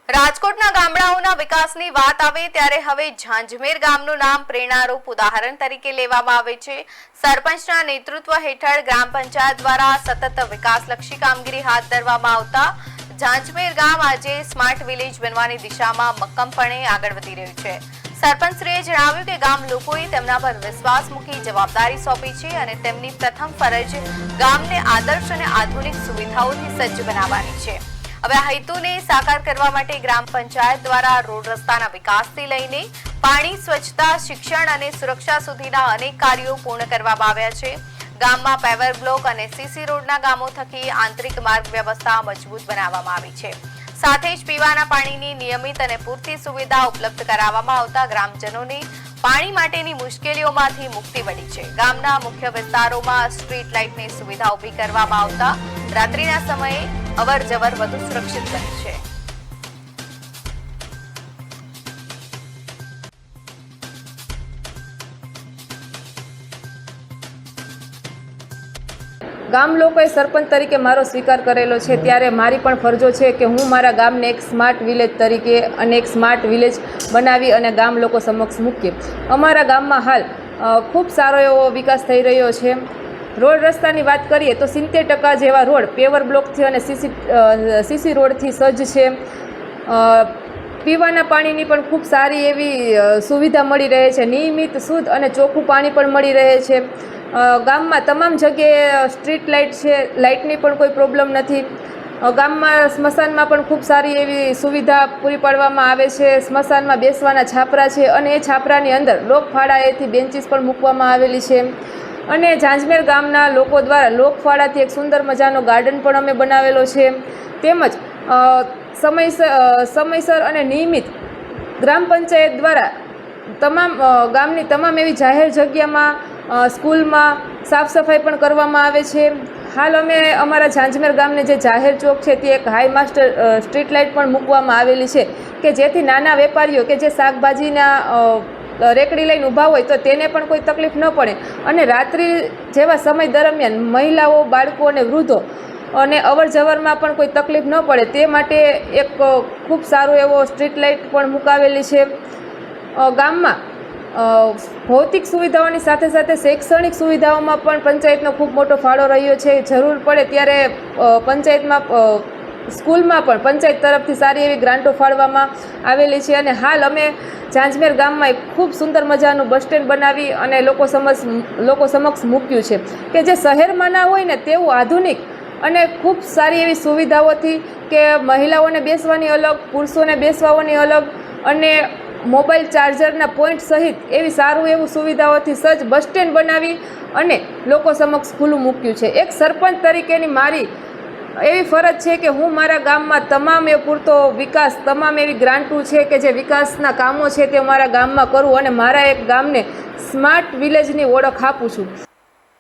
રાજકોટના ગામડાઓના વિકાસની વાત આવે ત્યારે હવે ઝાંઝમેર ગામનું નામ પ્રેરણારૂપ ઉદાહરણ તરીકે લેવામાં આવે છે। સરપંચના નેતૃત્વ હેઠળ ગ્રામ પંચાયત દ્વારા સતત વિકાસલક્ષી કામગીરી હાથ ધરવામાં આવતા ઝાંઝમેર ગામ આજે સ્માર્ટ વિલેજ બનવાની દિશામાં મક્કમપણે આગળ વધી રહ્યું છે। સરપંચશ્રીએ જણાવ્યું કે ગામ લોકોએ તેમના પર વિશ્વાસ મૂકી જવાબદારી સોંપી છે અને તેમની પ્રથમ ફરજ ગામને આદર્શ અને આધુનિક સુવિધાઓથી સજ્જ બનાવવાની છે। હવે આ હેતુને સાકાર કરવા માટે ગ્રામ પંચાયત દ્વારા રોડ રસ્તાના વિકાસથી લઈને પાણી, સ્વચ્છતા, શિક્ષણ અને સુરક્ષા સુધીના અનેક કાર્યો પૂર્ણ કરવામાં આવ્યા છે। ગામમાં પેવર બ્લોક અને સીસી રોડના કામો થકી આંતરિક માર્ગ વ્યવસ્થા મજબૂત બનાવવામાં આવી છે। સાથે જ પીવાના પાણીની નિયમિત અને પૂરતી સુવિધા ઉપલબ્ધ કરાવવામાં આવતા ગ્રામજનોને પાણી માટેની મુશ્કેલીઓમાંથી મુક્તિ મળી છે। ગામના મુખ્ય વિસ્તારોમાં સ્ટ્રીટ લાઇટની સુવિધા ઊભી કરવામાં આવતા રાત્રિના સમયે અવરજવર વધુ સુરક્ષિત બની છે। ગામ લોકોએ સરપંચ તરીકે મારો સ્વીકાર કરેલો છે ત્યારે મારી પણ ફરજો છે કે હું મારા ગામને એક સ્માર્ટ વિલેજ તરીકે અને એક સ્માર્ટ વિલેજ બનાવી અને ગામ લોકો સમક્ષ મૂકીએ। અમારા ગામમાં હાલ ખૂબ સારો એવો વિકાસ થઈ રહ્યો છે। રોડ રસ્તાની વાત કરીએ તો 70% જેવા રોડ પેવર બ્લોકથી અને સીસી રોડથી સજ્જ છે। પીવાના પાણીની પણ ખૂબ સારી એવી સુવિધા મળી રહે છે। નિયમિત, શુદ્ધ અને ચોખ્ખું પાણી પણ મળી રહે છે। ગામમાં તમામ જગ્યાએ સ્ટ્રીટ લાઇટ છે, લાઇટની પણ કોઈ પ્રોબ્લેમ નથી। ગામમાં સ્મશાનમાં પણ ખૂબ સારી એવી સુવિધા પૂરી પાડવામાં આવે છે। સ્મશાનમાં બેસવાના છાપરા છે અને એ છાપરાની અંદર લોકફાળાએથી બેન્ચીસ પણ મૂકવામાં આવેલી છે। અને ઝાંઝમેર ગામના લોકો દ્વારા લોકફાળાથી એક સુંદર મજાનો ગાર્ડન પણ અમે બનાવેલો છે। તેમજ સમયસર અને નિયમિત ગ્રામ પંચાયત દ્વારા ગામની તમામ એવી જાહેર જગ્યામાં, સ્કૂલમાં સાફ સફાઈ પણ કરવામાં આવે છે। હાલ અમે અમારા ઝાંઝમેર ગામને જે જાહેર ચોક છે તે એક હાઈ માસ્ટર સ્ટ્રીટ લાઇટ પણ મૂકવામાં આવેલી છે કે જેથી નાના વેપારીઓ કે જે શાકભાજીના રેકડી લઈને ઊભા હોય તો તેને પણ કોઈ તકલીફ ન પડે અને રાત્રિ જેવા સમય દરમિયાન મહિલાઓ, બાળકો અને વૃદ્ધો અને અવર જવરમાં પણ કોઈ તકલીફ ન પડે તે માટે એક ખૂબ સારો એવો સ્ટ્રીટ લાઇટ પણ મુકાવેલી છે। ગામમાં ભૌતિક સુવિધાઓની સાથે સાથે શૈક્ષણિક સુવિધાઓમાં પણ પંચાયતનો ખૂબ મોટો ફાળો રહ્યો છે। જરૂર પડે ત્યારે પંચાયતમાં સ્કૂલમાં પણ પંચાયત તરફથી સારી એવી ગ્રાન્ટો ફાળવામાં આવેલી છે અને હાલ અમે ઝાંઝમેર ગામમાં એક ખૂબ સુંદર મજાનું બસ સ્ટેન્ડ બનાવી અને લોકો સમક્ષ મૂક્યું છે કે જે શહેરમાં ના હોય ને તેવું આધુનિક અને ખૂબ સારી એવી સુવિધાઓથી કે મહિલાઓને બેસવાની અલગ, પુરુષોને બેસવાની અલગ અને મોબાઈલ ચાર્જરના પોઈન્ટ સહિત એવી સારું એવું સુવિધાઓથી સજ્જ બસ સ્ટેન્ડ બનાવી અને લોકો સમક્ષ ખુલ્લું મૂક્યું છે। એક સરપંચ તરીકેની મારી એવી ફરજ છે કે હું મારા ગામમાં તમામ એ પૂરતો વિકાસ, તમામ એવી ગ્રાન્ટો છે કે જે વિકાસના કામો છે તે મારા ગામમાં કરું અને મારા એક ગામને સ્માર્ટ વિલેજની ઓળખ આપું છું।